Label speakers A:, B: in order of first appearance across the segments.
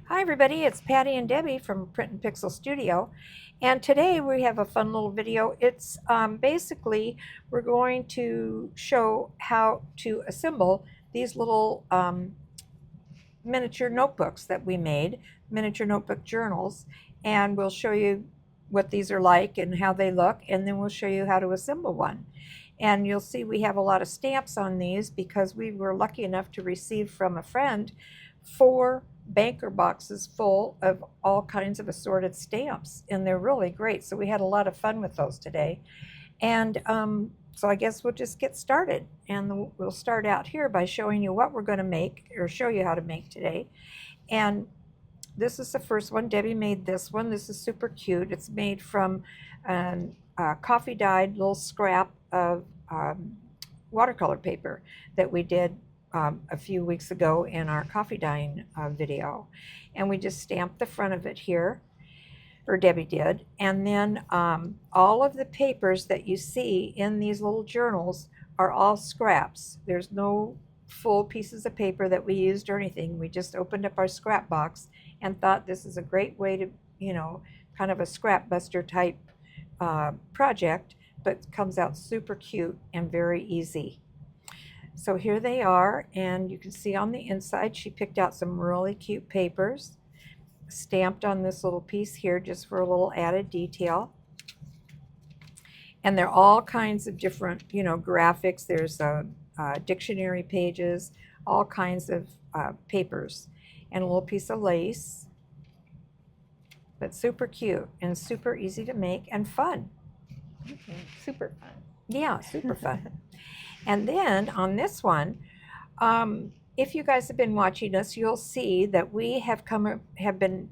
A: Hi everybody, it's Patty and Debbie from Print and Pixel Studio, and today we have a fun little video. It's basically we're going to show how to assemble these little miniature notebooks that we made, miniature notebook journals, and we'll show you what these are like and how they look, and then we'll show you how to assemble one. And you'll see we have a lot of stamps on these because we were lucky enough to receive from a friend 4 banker boxes full of all kinds of assorted stamps, and they're really great. So we had a lot of fun with those today. And so I guess we'll just get started. And we'll start out here by showing you what we're going to make, or show you how to make today. And this is the first one. Debbie made this one. This is super cute. It's made from a coffee dyed little scrap of watercolor paper that we did a few weeks ago in our coffee dyeing video. And we just stamped the front of it here, or Debbie did. And then all of the papers that you see in these little journals are all scraps. There's no full pieces of paper that we used or anything. We just opened up our scrap box and thought this is a great way to, kind of a scrap buster type project, but comes out super cute and very easy. So here they are, and you can see on the inside she picked out some really cute papers stamped on this little piece here just for a little added detail. And they're all kinds of different, graphics. There's dictionary pages, all kinds of papers, and a little piece of lace. But super cute and super easy to make and fun.
B: Super fun.
A: Yeah, super fun. And then on this one, if you guys have been watching us, you'll see that we have been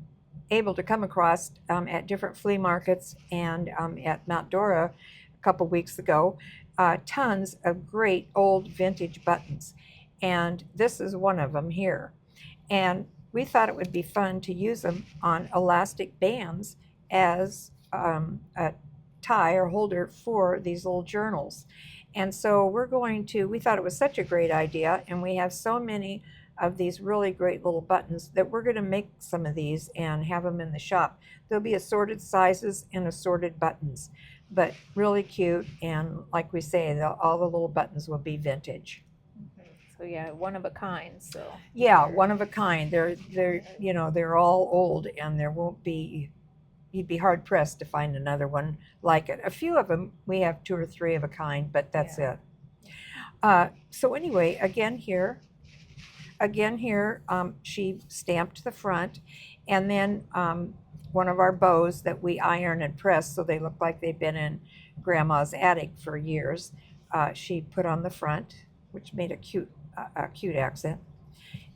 A: able to come across at different flea markets and at Mount Dora a couple weeks ago, tons of great old vintage buttons. And this is one of them here. And we thought it would be fun to use them on elastic bands as a tie or holder for these little journals. And so we thought it was such a great idea, and we have so many of these really great little buttons that we're going to make some of these and have them in the shop. There'll be assorted sizes and assorted buttons, but really cute, and like we say, all the little buttons will be vintage.
B: So yeah, one of a kind. So
A: Yeah, one of a kind. They're all old, and there won't be. You'd be hard pressed to find another one like it. A few of them, we have 2 or 3 of a kind, but that's it. So anyway, again here, she stamped the front, and then one of our bows that we iron and press so they look like they've been in Grandma's attic for years. She put on the front, which made a cute accent.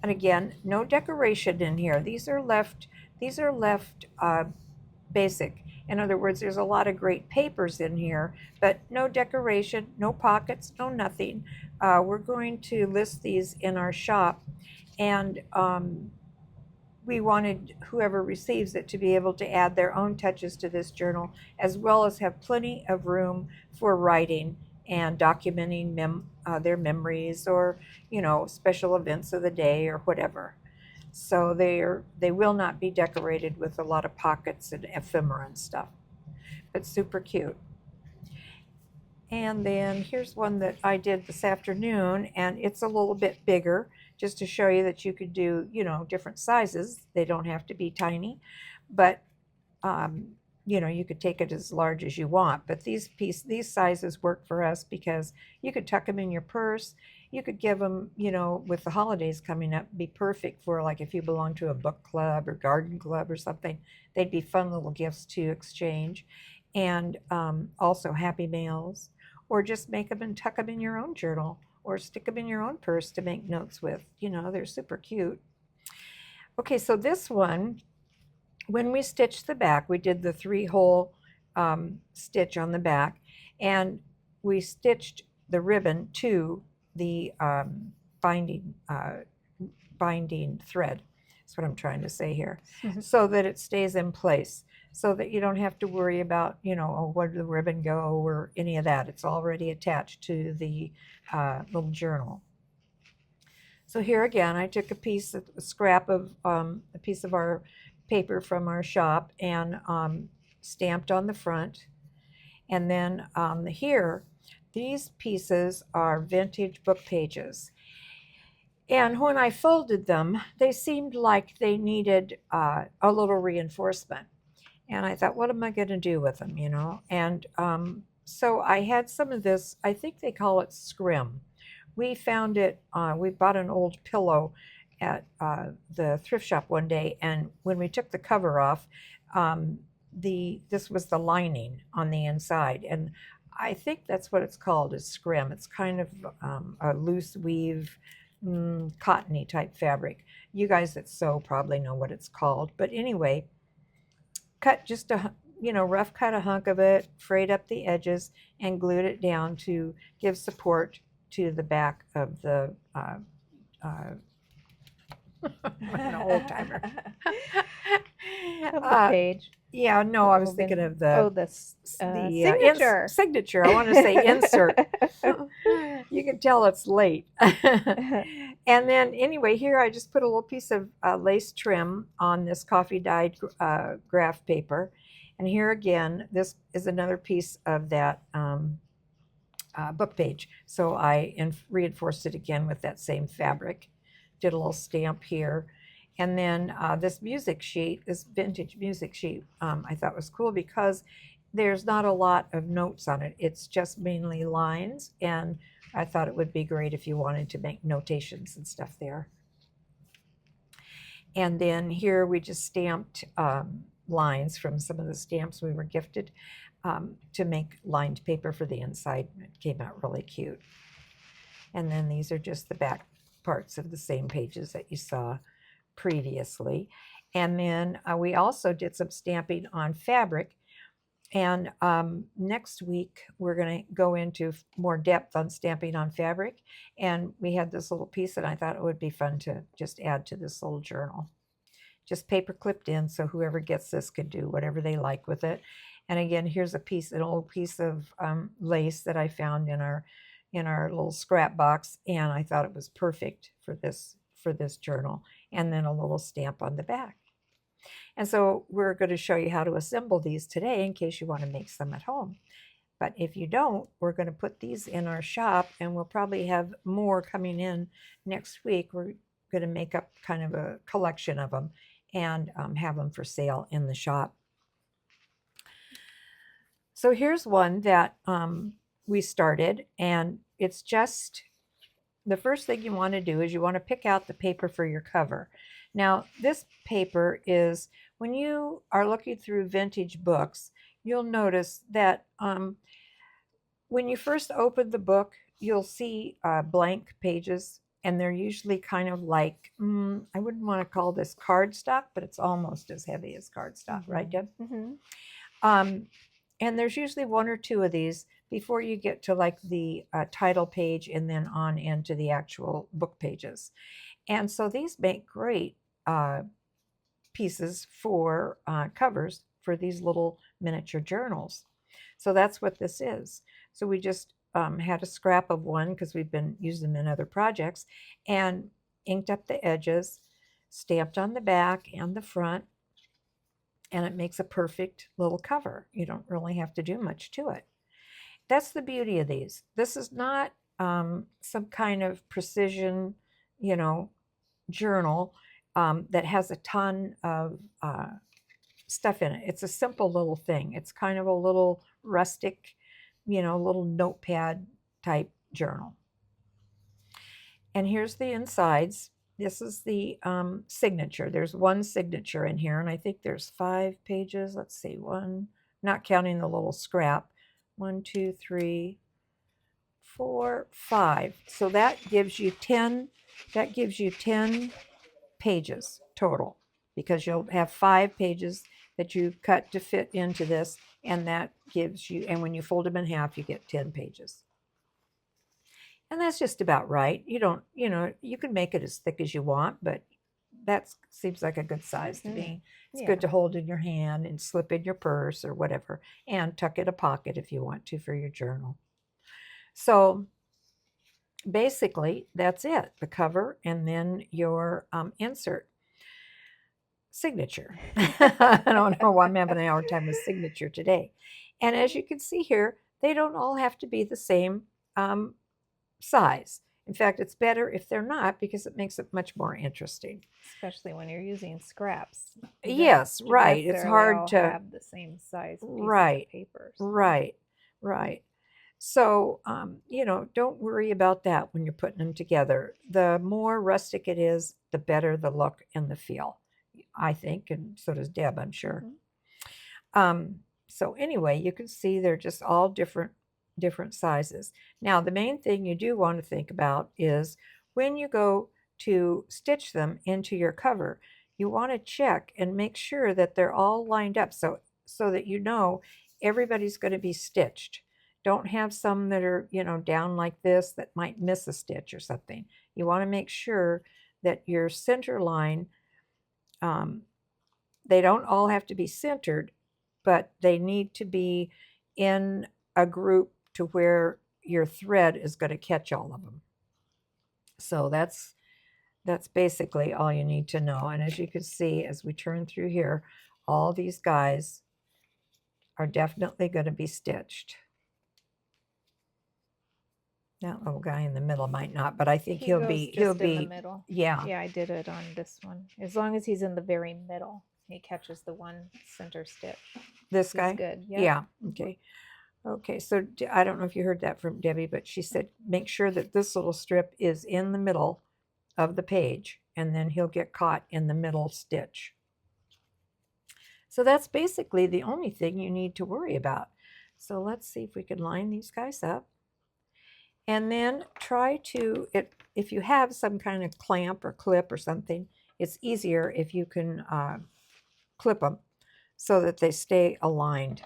A: And again, no decoration in here. These are left basic. In other words, there's a lot of great papers in here, but no decoration, no pockets, no nothing. We're going to list these in our shop, and we wanted whoever receives it to be able to add their own touches to this journal, as well as have plenty of room for writing and documenting their memories, or special events of the day or whatever. So they will not be decorated with a lot of pockets and ephemera and stuff, but super cute. And then here's one that I did this afternoon, and it's a little bit bigger, just to show you that you could do, different sizes. They don't have to be tiny, but you could take it as large as you want. But these sizes work for us because you could tuck them in your purse. You could give them, with the holidays coming up, be perfect for, like, if you belong to a book club or garden club or something. They'd be fun little gifts to exchange. And also Happy Mails, or just make them and tuck them in your own journal, or stick them in your own purse to make notes with. They're super cute. Okay, so this one, when we stitched the back, we did the 3-hole stitch on the back, and we stitched the ribbon to the binding thread. That's what I'm trying to say here. So that it stays in place, so that you don't have to worry about, where did the ribbon go or any of that. It's already attached to the little journal. So here again, I took a scrap of a piece of our paper from our shop and stamped on the front. And then here, these pieces are vintage book pages. And when I folded them, they seemed like they needed a little reinforcement. And I thought, what am I going to do with them, you know? And so I had some of this, I think they call it scrim. We found it, we bought an old pillow at the thrift shop one day, and when we took the cover off, this was the lining on the inside, and I think that's what it's called, is scrim. It's kind of a loose weave, cottony type fabric. You guys that sew probably know what it's called, but anyway, cut just rough cut a hunk of it, frayed up the edges, and glued it down to give support to the back of the I'm an old timer.
B: Of the page.
A: Yeah, no, I was thinking of the
B: signature.
A: Signature. I want to say insert. You can tell it's late. And then anyway, here I just put a little piece of lace trim on this coffee dyed graph paper. And here again, this is another piece of that book page. So I reinforced it again with that same fabric. Did a little stamp here. And then this music sheet, this vintage music sheet, I thought was cool because there's not a lot of notes on it. It's just mainly lines. And I thought it would be great if you wanted to make notations and stuff there. And then here we just stamped lines from some of the stamps we were gifted to make lined paper for the inside. It came out really cute. And then these are just the back parts of the same pages that you saw previously. And then we also did some stamping on fabric. And next week, we're going to go into more depth on stamping on fabric. And we had this little piece, and I thought it would be fun to just add to this little journal. Just paper clipped in, so whoever gets this can do whatever they like with it. And again, here's an old piece of lace that I found in our little scrap box, and I thought it was perfect for this journal. And then a little stamp on the back. And so we're going to show you how to assemble these today in case you want to make some at home. But if you don't, we're going to put these in our shop, and we'll probably have more coming in next week. We're going to make up kind of a collection of them and have them for sale in the shop. So here's one that we started, and it's just the first thing you want to do is you want to pick out the paper for your cover. Now, this paper is, when you are looking through vintage books, you'll notice that when you first open the book, you'll see blank pages, and they're usually kind of like, I wouldn't want to call this cardstock, but it's almost as heavy as cardstock, right, Deb? Mm-hmm. And there's usually one or two of these before you get to like the title page and then on into the actual book pages. And so these make great pieces for covers for these little miniature journals. So that's what this is. So we just had a scrap of one because we've been using them in other projects, and inked up the edges, stamped on the back and the front, and it makes a perfect little cover. You don't really have to do much to it. That's the beauty of these. This is not some kind of precision, journal that has a ton of stuff in it. It's a simple little thing. It's kind of a little rustic, little notepad type journal. And here's the insides. This is the signature. There's one signature in here, and I think there's 5 pages. Let's see, one, not counting the little scrap. 1, 2, 3, 4, 5. So that gives you 10. That gives you 10 pages total, because you'll have 5 pages that you cut to fit into this, and that gives you, and when you fold them in half, you get 10 pages. And that's just about right. You don't, you can make it as thick as you want, but that seems like a good size to me. It's good to hold in your hand and slip in your purse or whatever, and tuck in a pocket if you want to for your journal. So basically, that's it, the cover and then your insert. Signature. I don't know why I'm having an hard time with signature today. And as you can see here, they don't all have to be the same size. In fact, it's better if they're not because it makes it much more interesting.
B: Especially when you're using scraps.
A: Yes, right. It's hard to
B: have the same size pieces
A: right,
B: of paper.
A: So. Right. So, don't worry about that when you're putting them together. The more rustic it is, the better the look and the feel, I think, and so does Deb, I'm sure. Mm-hmm. So anyway, you can see they're just all different sizes. Now, the main thing you do want to think about is when you go to stitch them into your cover, you want to check and make sure that they're all lined up so that you know everybody's going to be stitched. Don't have some that are, down like this that might miss a stitch or something. You want to make sure that your center line, they don't all have to be centered, but they need to be in a group to where your thread is going to catch all of them. So that's basically all you need to know. And as you can see, as we turn through here, all these guys are definitely going to be stitched. That little guy in the middle might not, but I think he'll be
B: in the middle.
A: Yeah,
B: I did it on this one. As long as he's in the very middle, he catches the one center stitch.
A: This guy?
B: Good.
A: Yeah. Okay, so I don't know if you heard that from Debbie, but she said make sure that this little strip is in the middle of the page, and then he'll get caught in the middle stitch. So that's basically the only thing you need to worry about. So let's see if we can line these guys up. And then try to, if you have some kind of clamp or clip or something, it's easier if you can clip them so that they stay aligned.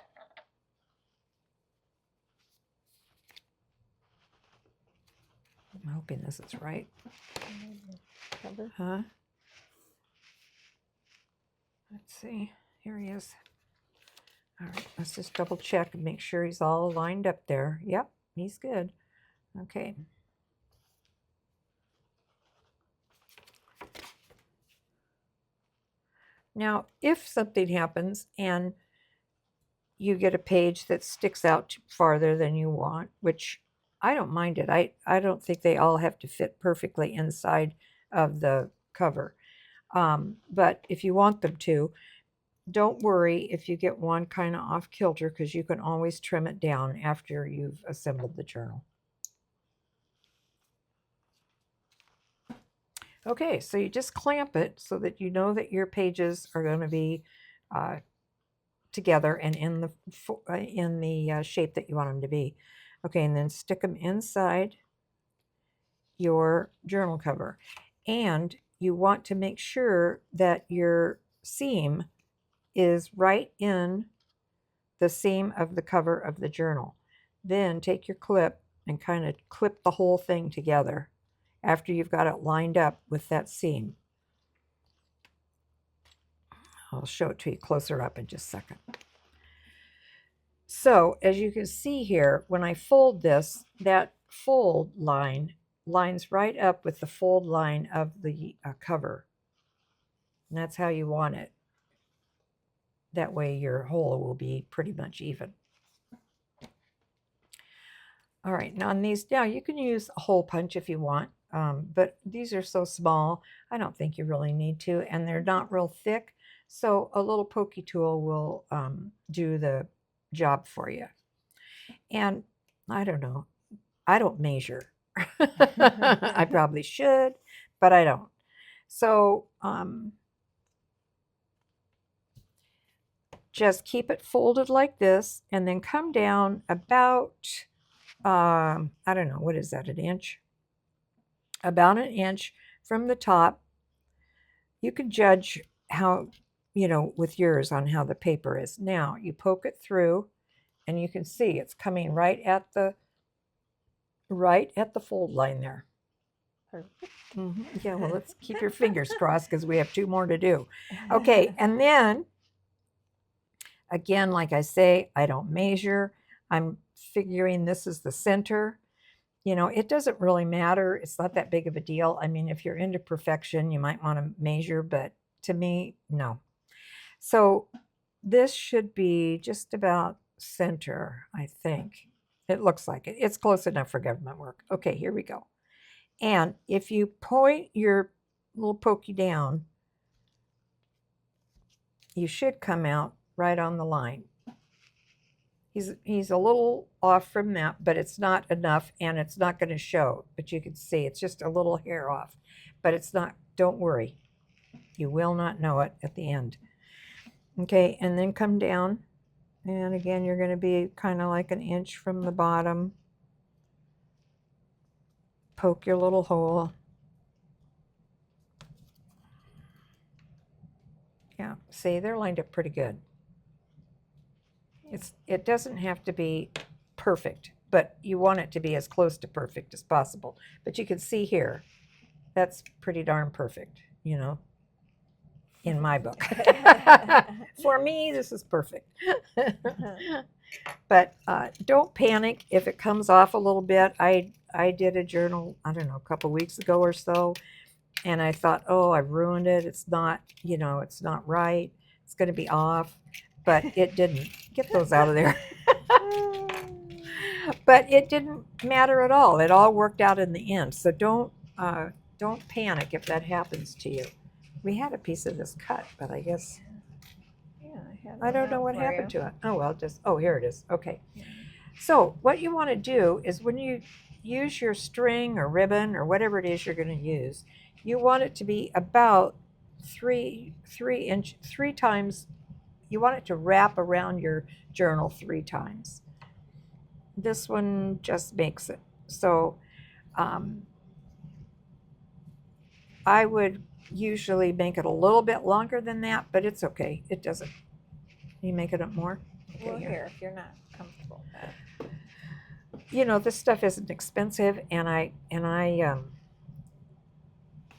A: I'm hoping this is right. Huh? Let's see. Here he is. All right, let's just double check and make sure he's all lined up there. Yep, he's good. Okay. Now, if something happens and you get a page that sticks out farther than you want, which I don't mind it. I don't think they all have to fit perfectly inside of the cover. But if you want them to, don't worry if you get one kind of off kilter, because you can always trim it down after you've assembled the journal. Okay, so you just clamp it so that you know that your pages are going to be together and in the shape that you want them to be. Okay, and then stick them inside your journal cover. And you want to make sure that your seam is right in the seam of the cover of the journal. Then take your clip and kind of clip the whole thing together after you've got it lined up with that seam. I'll show it to you closer up in just a second. So as you can see here, when I fold this, that fold line lines right up with the fold line of the cover. And that's how you want it. That way your hole will be pretty much even. All right, now on these, now you can use a hole punch if you want, but these are so small, I don't think you really need to, and they're not real thick, so a little pokey tool will do the job for you. And I don't know, I don't measure. I probably should, but I don't. So just keep it folded like this, and then come down about, I don't know, what is that, an inch? About an inch from the top. You can judge how, with yours on how the paper is. Now, you poke it through, and you can see it's coming right at the fold line there. Mm-hmm. Yeah, well, let's keep your fingers crossed because we have 2 more to do. Okay, and then, again, like I say, I don't measure. I'm figuring this is the center. you know, it doesn't really matter. It's not that big of a deal. I mean, if you're into perfection, you might want to measure, but to me, no. So this should be just about center, I think. It looks like it. It's close enough for government work. Okay, here we go. And if you point your little pokey down, you should come out right on the line. He's a little off from that, but it's not enough, and it's not going to show. But you can see it's just a little hair off. But it's not, don't worry. You will not know it at the end. Okay, and then come down. And again, you're going to be kind of like an inch from the bottom. Poke your little hole. Yeah, see, they're lined up pretty good. It doesn't have to be perfect, but you want it to be as close to perfect as possible. But you can see here, that's pretty darn perfect, you know, in my book. For me, this is perfect. But don't panic if it comes off a little bit. I did a journal, I don't know, a couple weeks ago or so, and I thought, oh, I've ruined it. It's not, you know, it's not right. It's going to be off. But it didn't. Get those out of there. But it didn't matter at all. It all worked out in the end. So don't panic if that happens to you. We had a piece of this cut, but I guess I don't know what happened to it. Oh well, here it is. Okay. So what you want to do is when you use your string or ribbon or whatever it is you're going to use, you want it to be about three times. You want it to wrap around your journal 3 times. This one just makes it. So I would usually make it a little bit longer than that, but it's okay. It doesn't. Can you make it up more?
B: Okay, well, here, if you're not comfortable with that.
A: You know, this stuff isn't expensive, and I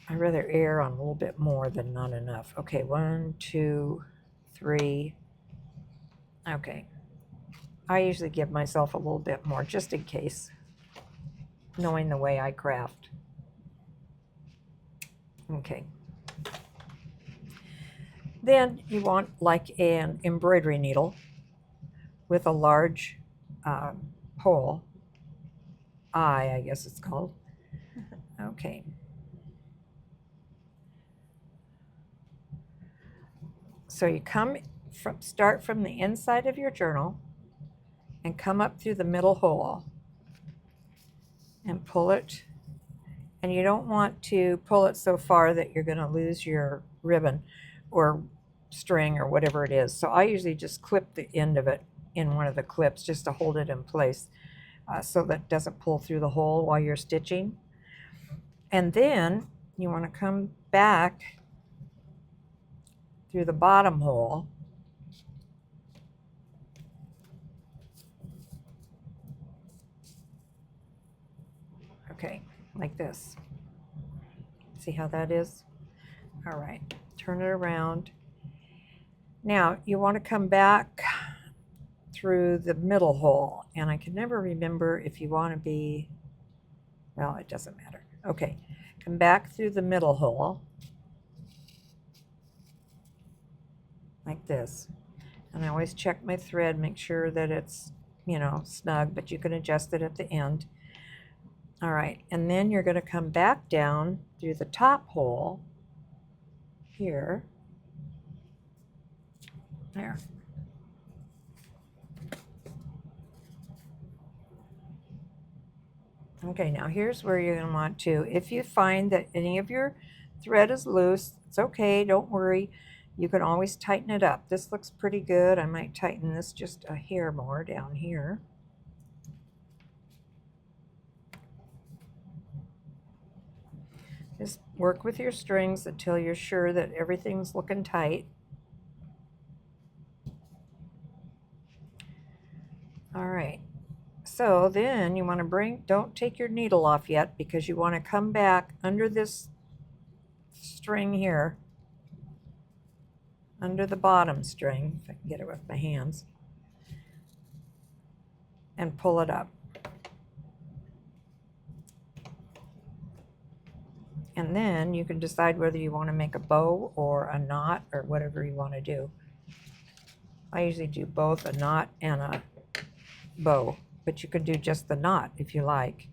A: rather err on a little bit more than not enough. Okay, 1, 2, 3. Okay. I usually give myself a little bit more just in case, knowing the way I craft. Okay. Then you want like an embroidery needle with a large hole. I guess it's called. Okay. So you start from the inside of your journal and come up through the middle hole and pull it. And you don't want to pull it so far that you're going to lose your ribbon or string or whatever it is. So I usually just clip the end of it in one of the clips just to hold it in place so that it doesn't pull through the hole while you're stitching. And then you want to come back through the bottom hole okay, like this. See how that is? All right, turn it around. Now you want to come back through the middle hole, and I can never remember if you want to be, well, it doesn't matter. Okay, come back through the middle hole like this, and I always check my thread, make sure that it's, you know, snug, but you can adjust it at the end. All right, and then you're going to come back down through the top hole here. There. Okay, now here's where you're going to want to, if you find that any of your thread is loose, it's okay, don't worry. You can always tighten it up. This looks pretty good. I might tighten this just a hair more down here. Just work with your strings until you're sure that everything's looking tight. All right. So then you want to don't take your needle off yet, because you want to come back under this string here, under the bottom string, if I can get it with my hands, and pull it up. And then you can decide whether you want to make a bow or a knot or whatever you want to do. I usually do both a knot and a bow, but you could do just the knot if you like.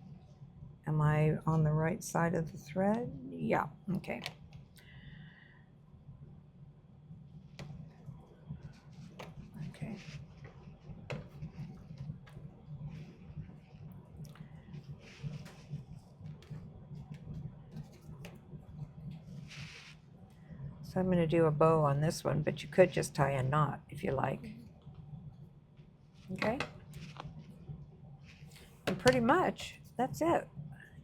A: Am I on the right side of the thread? Yeah, okay. Okay. So I'm going to do a bow on this one, but you could just tie a knot if you like. Okay? And pretty much that's it.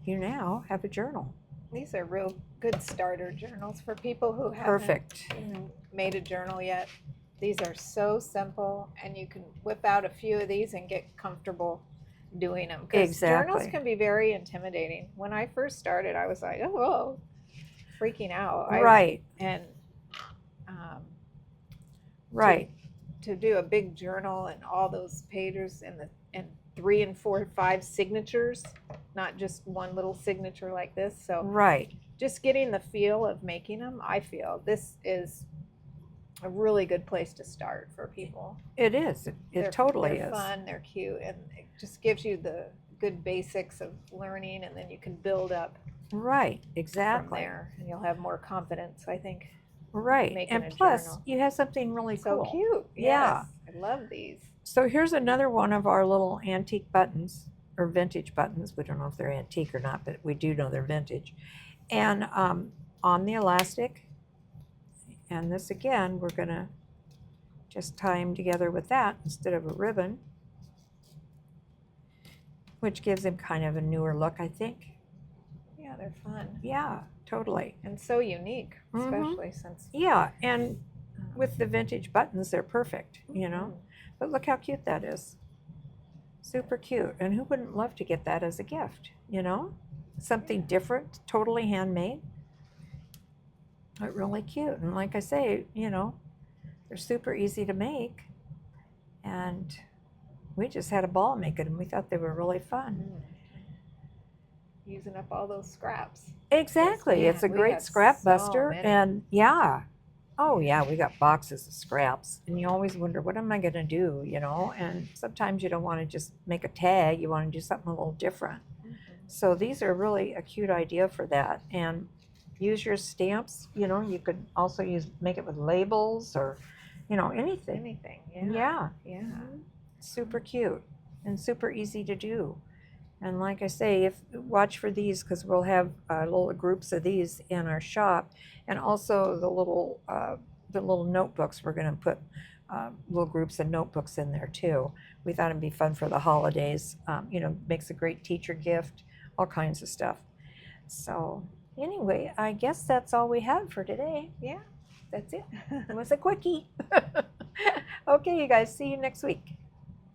A: You now have a journal.
B: These are real good starter journals for people who haven't
A: Perfect.
B: made a journal yet. These are so simple, and you can whip out a few of these and get comfortable doing them. Because
A: Exactly.
B: journals can be very intimidating. When I first started, I was like, oh, whoa, freaking out.
A: Right. Right.
B: To do a big journal and all those pages and 3 and 4 and 5 signatures, not just one little signature like this. So
A: Right.
B: just getting the feel of making them, I feel this is a really good place to start for people.
A: It is. It totally
B: they're
A: is.
B: fun, they're cute, and it just gives you the good basics of learning, and then you can build up
A: Right.
B: from
A: Exactly.
B: there, and you'll have more confidence, I think.
A: Right.
B: Making
A: And
B: a
A: plus,
B: journal.
A: you have something really
B: So
A: cool.
B: cute.
A: Yeah.
B: Yes, I love these.
A: So here's another one of our little antique buttons, or vintage buttons. We don't know if they're antique or not, but we do know they're vintage. And on the elastic, and this again, we're going to just tie them together with that instead of a ribbon, which gives them kind of a newer look, I think.
B: Yeah, they're fun.
A: Yeah, totally.
B: And so unique,
A: Mhm.
B: especially since...
A: Yeah, and with the vintage buttons, they're perfect, you know.
B: Mhm.
A: But look how cute that is. Super cute. And who wouldn't love to get that as a gift, you know? Something different, totally handmade. But really cute. And like I say, you know, they're super easy to make. And we just had a ball making them. We thought they were really fun.
B: Using up all those scraps.
A: Exactly.
B: Yes,
A: It's a
B: man, we
A: great
B: had
A: scrap
B: so
A: buster.
B: many.
A: And yeah. Oh yeah, we got boxes of scraps. And you always wonder, what am I gonna do, you know? And sometimes you don't want to just make a tag, you want to do something a little different. So these are really a cute idea for that. And use your stamps, you know, you could also make it with labels or, you know, anything.
B: Anything,
A: Yeah.
B: yeah.
A: Super cute and super easy to do. And like I say, watch for these, because we'll have little groups of these in our shop, and also the little notebooks. We're going to put little groups of notebooks in there too. We thought it'd be fun for the holidays. You know, makes a great teacher gift, all kinds of stuff. So anyway, I guess that's all we have for today.
B: Yeah, that's it.
A: It was a quickie. Okay, you guys, see you next week.